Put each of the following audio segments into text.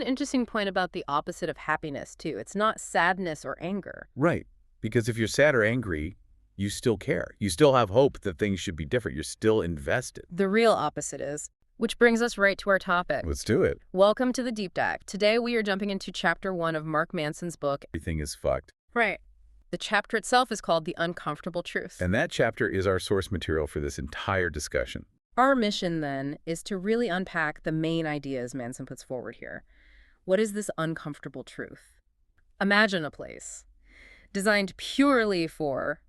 an interesting point about the opposite of happiness, too. It's not sadness or anger. Right. Because if you're sad or angry, you still care. You still have hope that things should be different. You're still invested. The real opposite is. Which brings us right to our topic. Let's do it. Welcome to the deep dive. Today we are jumping into chapter 1 of Mark Manson's book. Everything is fucked. Right. The chapter itself is called The Uncomfortable Truth. And that chapter is our source material for this entire discussion. Our mission, then, is to really unpack the main ideas Manson puts forward here. What is this uncomfortable truth? Imagine a place designed purely for,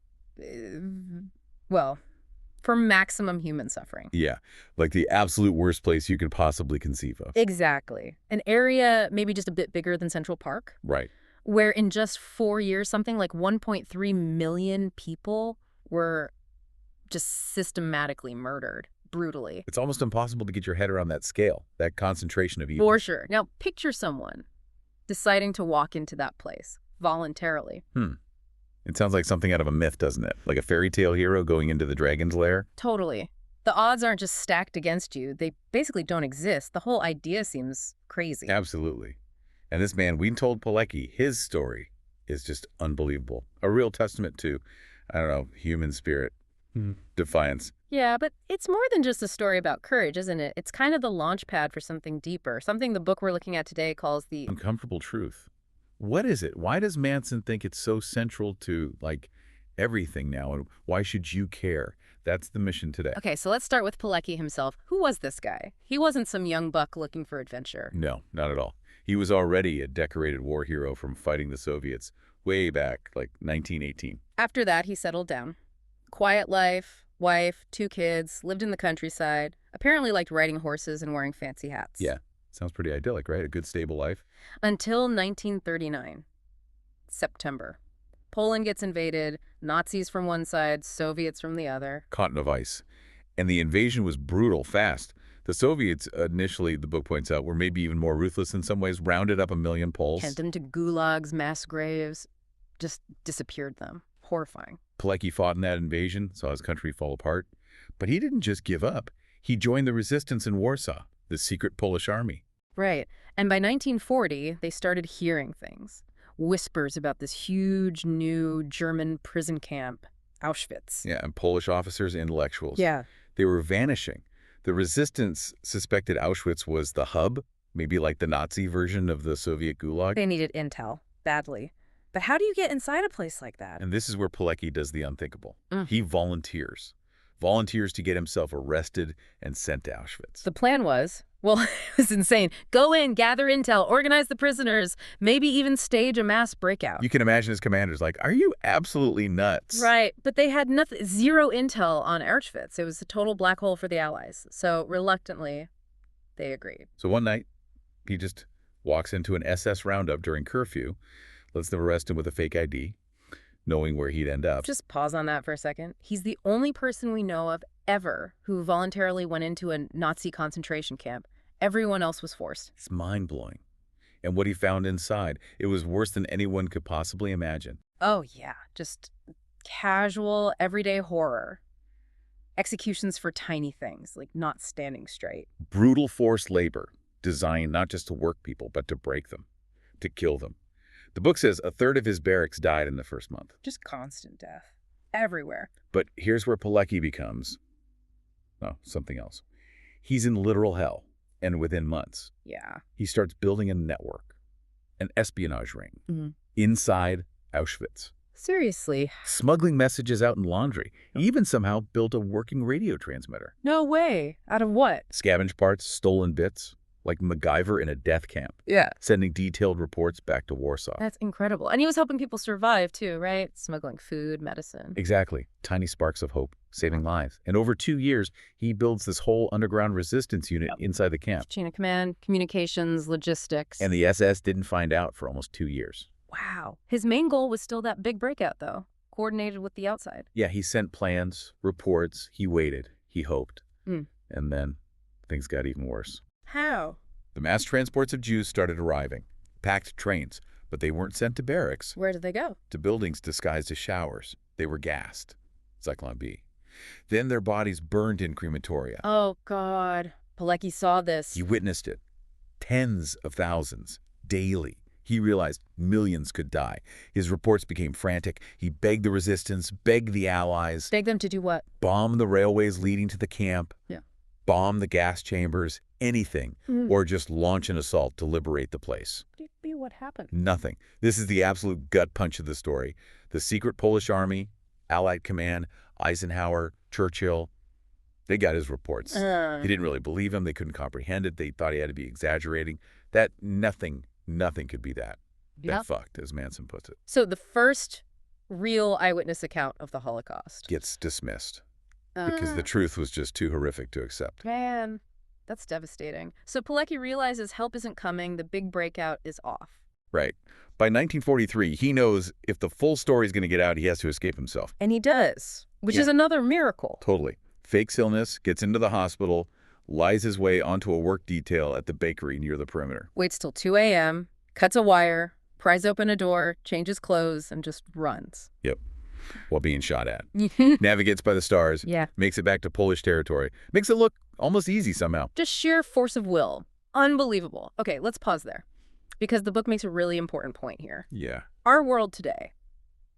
for maximum human suffering. Yeah, like the absolute worst place you could possibly conceive of. Exactly. An area maybe just a bit bigger than Central Park. Right. Where in just 4 years, something like 1.3 million people were just systematically murdered, brutally. It's almost impossible to get your head around that scale, that concentration of evil. For sure. Now, picture someone deciding to walk into that place voluntarily. It sounds like something out of a myth, doesn't it? Like a fairy tale hero going into the dragon's lair? Totally. The odds aren't just stacked against you. They basically don't exist. The whole idea seems crazy. Absolutely. And this man, we told Pilecki, his story is just unbelievable. A real testament to, I don't know, human spirit, defiance. Yeah, but it's more than just a story about courage, isn't it? It's kind of the launch pad for something deeper, something the book we're looking at today calls the Uncomfortable truth. What is it? Why does Manson think it's so central to, like, everything now? And why should you care? That's the mission today. Okay, so let's start with Pilecki himself. Who was this guy? He wasn't some young buck looking for adventure. No, not at all. He was already a decorated war hero from fighting the Soviets way back, like 1918. After that, he settled down. Quiet life, wife, 2 kids, lived in the countryside, apparently liked riding horses and wearing fancy hats. Yeah, sounds pretty idyllic, right? A good, stable life. Until 1939, September. Poland gets invaded, Nazis from one side, Soviets from the other. Caught in a vice. And the invasion was brutal, fast. The Soviets, initially, the book points out, were maybe even more ruthless in some ways, rounded up 1 million Poles. Sent them to gulags, mass graves, just disappeared them. Horrifying. Pilecki fought in that invasion, saw his country fall apart. But he didn't just give up. He joined the resistance in Warsaw, the secret Polish army. Right. And by 1940, they started hearing things. Whispers about this huge new German prison camp, Auschwitz. Yeah, and Polish officers, intellectuals. Yeah. They were vanishing. The resistance suspected Auschwitz was the hub, maybe like the Nazi version of the Soviet gulag. They needed intel, badly. But how do you get inside a place like that? And this is where Pilecki does the unthinkable. He volunteers to get himself arrested and sent to Auschwitz. The plan was, well, it was insane. Go in, gather intel, organize the prisoners, maybe even stage a mass breakout. You can imagine his commanders like, are you absolutely nuts? Right, but they had nothing, zero intel on Auschwitz. It was a total black hole for the Allies. So reluctantly, they agreed. So one night, he just walks into an SS roundup during curfew, lets them arrest him with a fake ID, knowing where he'd end up. Just pause on that for a second. He's the only person we know of ever who voluntarily went into a Nazi concentration camp. Everyone else was forced. It's mind-blowing. And what he found inside, it was worse than anyone could possibly imagine. Oh, yeah. Just casual, everyday horror. Executions for tiny things, like not standing straight. Brutal forced labor, designed not just to work people, but to break them, to kill them. The book says 1/3 of his barracks died in the first month. Just constant death. Everywhere. But here's where Pilecki becomes, something else. He's in literal hell, and within months, Yeah. he starts building a network, an espionage ring, inside Auschwitz. Seriously. Smuggling messages out in laundry. He even somehow built a working radio transmitter. No way. Out of what? Scavenged parts, stolen bits, like MacGyver in a death camp. Yeah. Sending detailed reports back to Warsaw. That's incredible. And he was helping people survive too, right? Smuggling food, medicine. Exactly. Tiny sparks of hope, saving lives. And over 2 years, he builds this whole underground resistance unit inside the camp. Chain of command, communications, logistics. And the SS didn't find out for almost 2 years. Wow. His main goal was still that big breakout, though, coordinated with the outside. Yeah, he sent plans, reports, he waited, he hoped. And then things got even worse. How? The mass transports of Jews started arriving, packed trains, but they weren't sent to barracks. Where did they go? To buildings disguised as showers. They were gassed. Zyklon B. Then their bodies burned in crematoria. Oh, God. Pilecki saw this. He witnessed it. tens of thousands, daily. He realized millions could die. His reports became frantic. He begged the resistance, begged the allies. Beg them to do what? Bomb the railways leading to the camp. Yeah. Bomb the gas chambers, anything. Or just launch an assault to liberate the place. What happened? Nothing. This is the absolute gut punch of the story. The secret Polish army, Allied command, Eisenhower, Churchill, they got his reports. He didn't really believe him. They couldn't comprehend it. They thought he had to be exaggerating. That nothing could be that. That fucked, as Manson puts it. So the first real eyewitness account of the Holocaust Gets dismissed because the truth was just too horrific to accept. Man, that's devastating. So Pilecki realizes help isn't coming. The big breakout is off. Right. By 1943, he knows if the full story is going to get out, he has to escape himself. And he does, which is another miracle. Totally. Fakes illness, gets into the hospital, lies his way onto a work detail at the bakery near the perimeter. Waits till 2 a.m., cuts a wire, pries open a door, changes clothes, and just runs. Yep. While being shot at. Navigates by the stars. Yeah. Makes it back to Polish territory. Makes it look almost easy somehow. Just sheer force of will. Unbelievable. Okay, let's pause there, because the book makes a really important point here. Yeah. Our world today,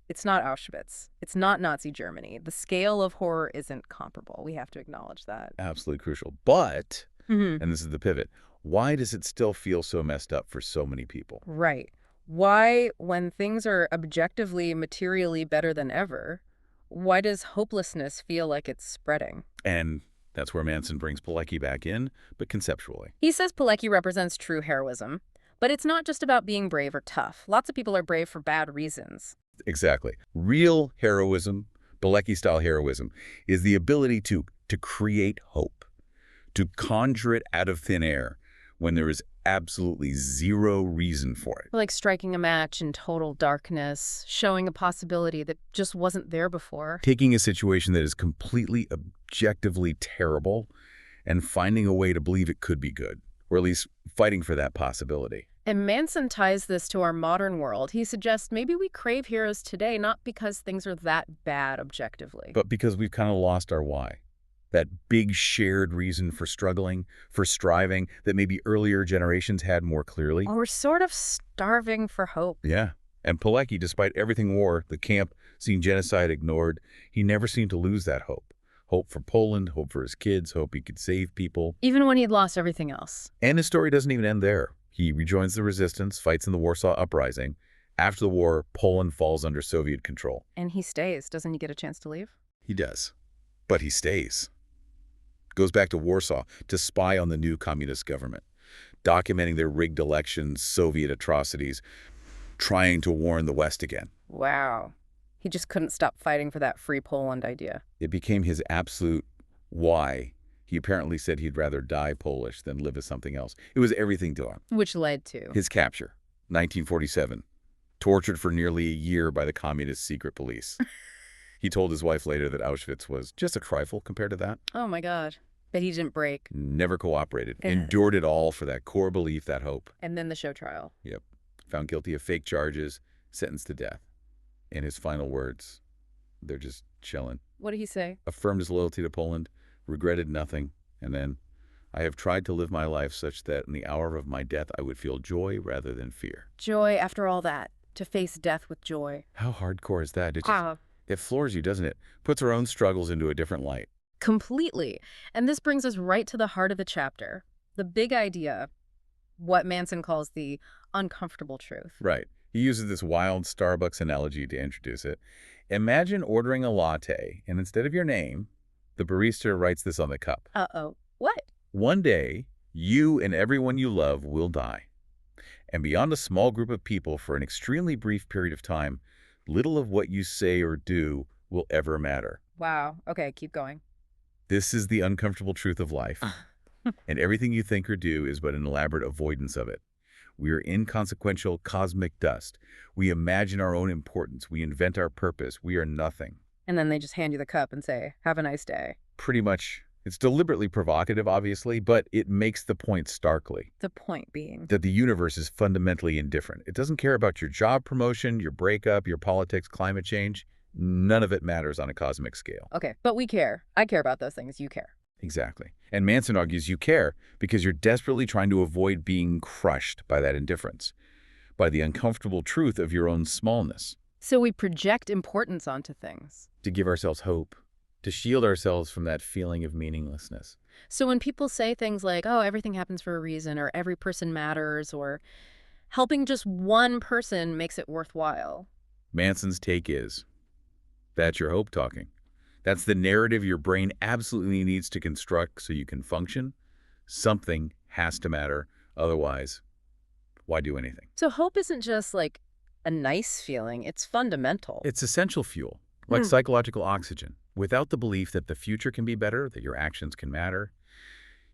it's not Auschwitz. It's not Nazi Germany. The scale of horror isn't comparable. We have to acknowledge that. Absolutely crucial. But, and this is the pivot, why does it still feel so messed up for so many people? Right. Why, when things are objectively, materially better than ever, why does hopelessness feel like it's spreading? And that's where Manson brings Pilecki back in, but conceptually. He says Pilecki represents true heroism, but it's not just about being brave or tough. Lots of people are brave for bad reasons. Exactly. Real heroism, Pilecki-style heroism, is the ability to create hope, to conjure it out of thin air when there is absolutely zero reason for it. Like striking a match in total darkness, showing a possibility that just wasn't there before. Taking a situation that is completely objectively terrible and finding a way to believe it could be good, or at least fighting for that possibility. And Manson ties this to our modern world. He suggests maybe we crave heroes today not because things are that bad objectively, but because we've kind of lost our why. That big shared reason for struggling, for striving, that maybe earlier generations had more clearly. Or we're sort of starving for hope. Yeah. And Pilecki, despite everything war, the camp, seeing genocide ignored, he never seemed to lose that hope. Hope for Poland, hope for his kids, hope he could save people. Even when he'd lost everything else. And his story doesn't even end there. He rejoins the resistance, fights in the Warsaw Uprising. After the war, Poland falls under Soviet control. And he stays. Doesn't he get a chance to leave? He does. But he stays. Goes back to Warsaw to spy on the new communist government, documenting their rigged elections, Soviet atrocities, trying to warn the West again. Wow. He just couldn't stop fighting for that free Poland idea. It became his absolute why. He apparently said he'd rather die Polish than live as something else. It was everything to him. Which led to his capture, 1947, tortured for nearly a year by the communist secret police. He told his wife later that Auschwitz was just a trifle compared to that. Oh my God. But he didn't break. Never cooperated. Endured it all for that core belief, that hope. And then the show trial. Yep. Found guilty of fake charges, sentenced to death. In his final words, they're just chilling. What did he say? Affirmed his loyalty to Poland, regretted nothing, and then, I have tried to live my life such that in the hour of my death I would feel joy rather than fear. Joy after all that. To face death with joy. How hardcore is that? It floors you, doesn't it? Puts our own struggles into a different light. Completely. And this brings us right to the heart of the chapter. The big idea, what Manson calls the uncomfortable truth. Right. He uses this wild Starbucks analogy to introduce it. Imagine ordering a latte, and instead of your name, the barista writes this on the cup. Uh-oh. What? One day, you and everyone you love will die. And beyond a small group of people for an extremely brief period of time, little of what you say or do will ever matter. Wow. Okay, keep going. This is the uncomfortable truth of life. And everything you think or do is but an elaborate avoidance of it. We are inconsequential cosmic dust. We imagine our own importance. We invent our purpose. We are nothing. And then they just hand you the cup and say, have a nice day. Pretty much. It's deliberately provocative, obviously, but it makes the point starkly. The point being? That the universe is fundamentally indifferent. It doesn't care about your job promotion, your breakup, your politics, climate change. None of it matters on a cosmic scale. Okay, but we care. I care about those things. You care. Exactly. And Manson argues you care because you're desperately trying to avoid being crushed by that indifference, by the uncomfortable truth of your own smallness. So we project importance onto things. To give ourselves hope, to shield ourselves from that feeling of meaninglessness. So when people say things like, oh, everything happens for a reason, or every person matters, or helping just one person makes it worthwhile. Manson's take is, that's your hope talking. That's the narrative your brain absolutely needs to construct so you can function. Something has to matter. Otherwise, why do anything? So hope isn't just like a nice feeling, it's fundamental. It's essential fuel, like psychological oxygen. Without the belief that the future can be better, that your actions can matter,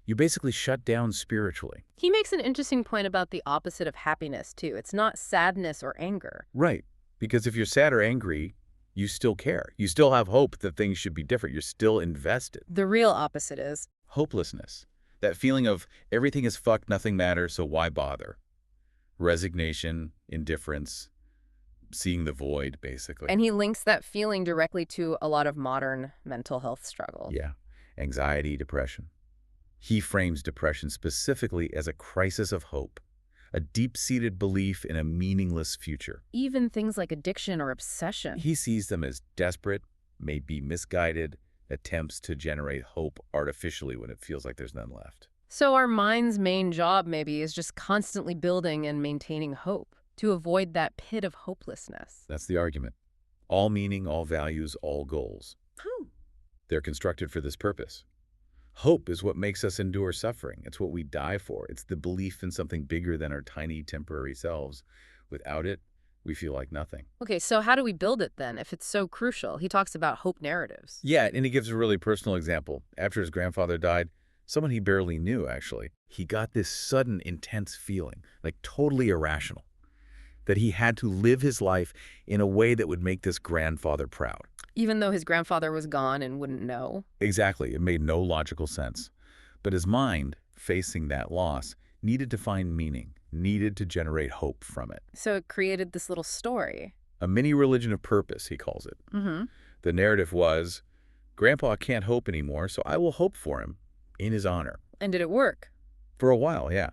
you basically shut down spiritually. He makes an interesting point about the opposite of happiness, too. It's not sadness or anger. Right. Because if you're sad or angry, you still care. You still have hope that things should be different. You're still invested. The real opposite is hopelessness. That feeling of everything is fucked, nothing matters, so why bother? Resignation, indifference, seeing the void, basically. And he links that feeling directly to a lot of modern mental health struggles. Yeah. Anxiety, depression. He frames depression specifically as a crisis of hope, a deep-seated belief in a meaningless future. Even things like addiction or obsession. He sees them as desperate, maybe misguided attempts to generate hope artificially when it feels like there's none left. So our mind's main job maybe is just constantly building and maintaining hope to avoid that pit of hopelessness. That's the argument. All meaning, all values, all goals. They're constructed for this purpose. Hope is what makes us endure suffering. It's what we die for. It's the belief in something bigger than our tiny temporary selves. Without it, we feel like nothing. Okay, so how do we build it then if it's so crucial? He talks about hope narratives. Yeah, and he gives a really personal example. After his grandfather died, someone he barely knew, actually, he got this sudden, intense feeling, like totally irrational, that he had to live his life in a way that would make this grandfather proud. Even though his grandfather was gone and wouldn't know? Exactly. It made no logical sense. But his mind, facing that loss, needed to find meaning, needed to generate hope from it. So it created this little story. A mini religion of purpose, he calls it. The narrative was, Grandpa can't hope anymore, so I will hope for him in his honor. And did it work? For a while, yeah.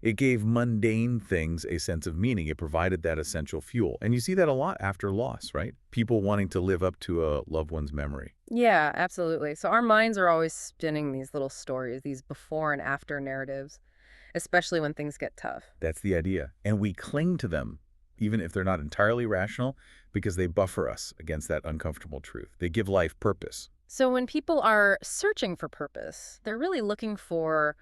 It gave mundane things a sense of meaning. It provided that essential fuel. And you see that a lot after loss, right? People wanting to live up to a loved one's memory. Yeah, absolutely. So our minds are always spinning these little stories, these before and after narratives, especially when things get tough. That's the idea. And we cling to them, even if they're not entirely rational, because they buffer us against that uncomfortable truth. They give life purpose. So when people are searching for purpose, they're really looking for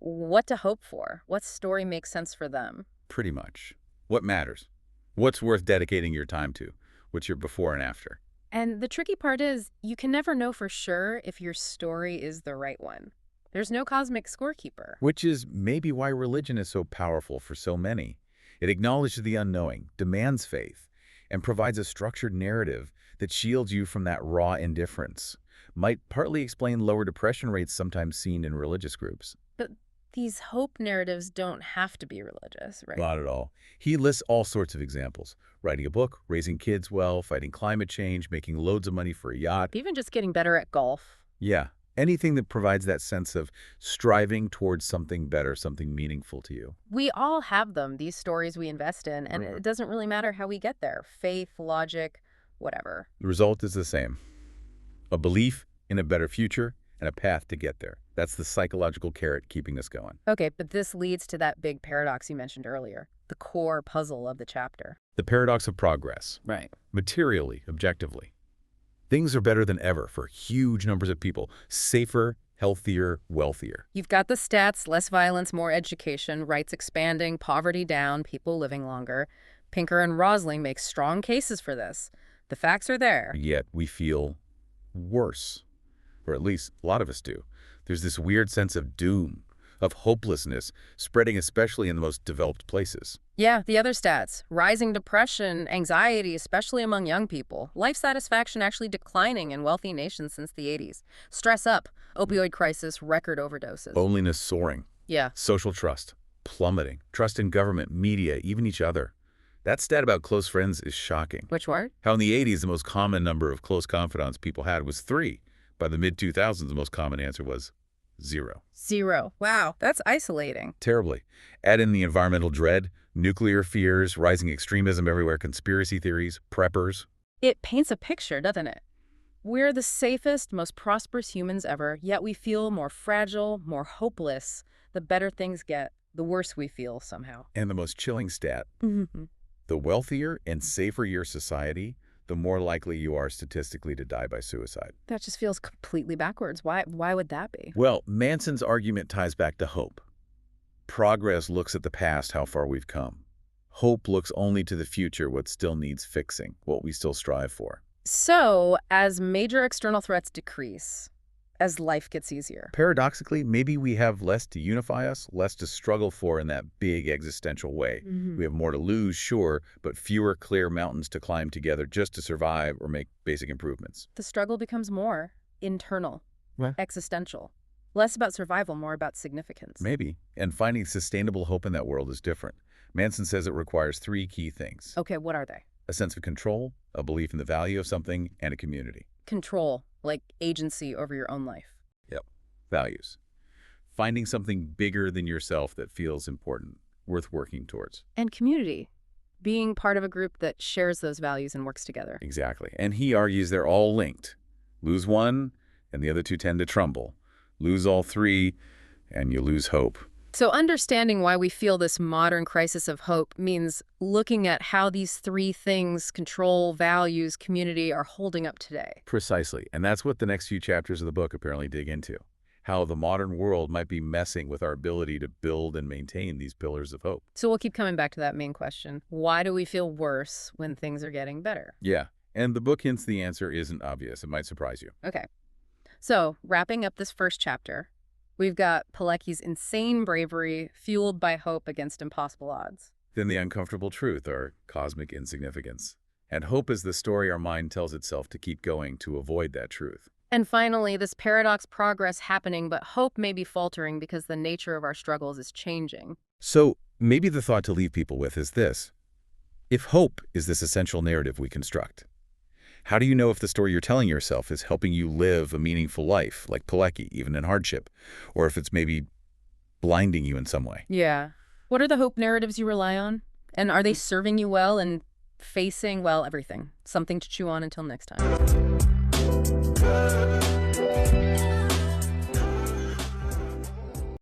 what to hope for, what story makes sense for them. Pretty much. What matters? What's worth dedicating your time to? What's your before and after? And the tricky part is, you can never know for sure if your story is the right one. There's no cosmic scorekeeper. Which is maybe why religion is so powerful for so many. It acknowledges the unknowing, demands faith, and provides a structured narrative that shields you from that raw indifference. Might partly explain lower depression rates sometimes seen in religious groups. But these hope narratives don't have to be religious, right? Not at all. He lists all sorts of examples. Writing a book, raising kids well, fighting climate change, making loads of money for a yacht. Even just getting better at golf. Yeah. Anything that provides that sense of striving towards something better, something meaningful to you. We all have them, these stories we invest in, and it doesn't really matter how we get there. Faith, logic, whatever. The result is the same. A belief in a better future and a path to get there. That's the psychological carrot keeping us going. Okay, but this leads to that big paradox you mentioned earlier, the core puzzle of the chapter. The paradox of progress. Right. Materially, objectively. Things are better than ever for huge numbers of people. Safer, healthier, wealthier. You've got the stats: less violence, more education, rights expanding, poverty down, people living longer. Pinker and Rosling make strong cases for this. The facts are there. Yet we feel worse. Or at least a lot of us do. There's this weird sense of doom, of hopelessness, spreading especially in the most developed places. Yeah, the other stats: rising depression, anxiety, especially among young people. Life satisfaction actually declining in wealthy nations since the 80s. Stress up, opioid crisis, record overdoses. Loneliness soaring. Yeah. Social trust plummeting. Trust in government, media, even each other. That stat about close friends is shocking. Which word? How in the 80s, the most common number of close confidants people had was 3. By the mid-2000s, the most common answer was 0. 0. Wow, that's isolating. Terribly. Add in the environmental dread, nuclear fears, rising extremism everywhere, conspiracy theories, preppers. It paints a picture, doesn't it? We're the safest, most prosperous humans ever, yet we feel more fragile, more hopeless. The better things get, the worse we feel somehow. And the most chilling stat, the wealthier and safer your society, the more likely you are statistically to die by suicide. That just feels completely backwards. Why would that be? Well, Manson's argument ties back to hope. Progress looks at the past, how far we've come. Hope looks only to the future, what still needs fixing, what we still strive for. So, as major external threats decrease, as life gets easier. Paradoxically, maybe we have less to unify us, less to struggle for in that big existential way. We have more to lose, sure, but fewer clear mountains to climb together just to survive or make basic improvements. The struggle becomes more internal, What? existential. Less about survival, more about significance. Maybe. And finding sustainable hope in that world is different. Manson says it requires 3 key things. Okay, what are they? A sense of control, a belief in the value of something, and a community. Control, like agency over your own life. Yep. Values. Finding something bigger than yourself that feels important, worth working towards. And community, being part of a group that shares those values and works together. Exactly. And he argues they're all linked. Lose one, and the other 2 tend to tremble. Lose all 3, and you lose hope. So understanding why we feel this modern crisis of hope means looking at how these 3 things, control, values, community, are holding up today. Precisely. And that's what the next few chapters of the book apparently dig into. How the modern world might be messing with our ability to build and maintain these pillars of hope. So we'll keep coming back to that main question. Why do we feel worse when things are getting better? Yeah. And the book hints the answer isn't obvious. It might surprise you. Okay. So wrapping up this first chapter, we've got Pilecki's insane bravery fueled by hope against impossible odds. Then the uncomfortable truth, or cosmic insignificance. And hope is the story our mind tells itself to keep going to avoid that truth. And finally, this paradox progress happening, but hope may be faltering because the nature of our struggles is changing. So maybe the thought to leave people with is this. If hope is this essential narrative we construct, how do you know if the story you're telling yourself is helping you live a meaningful life, like Pilecki, even in hardship, or if it's maybe blinding you in some way? Yeah. What are the hope narratives you rely on? And are they serving you well and facing, well, everything? Something to chew on until next time.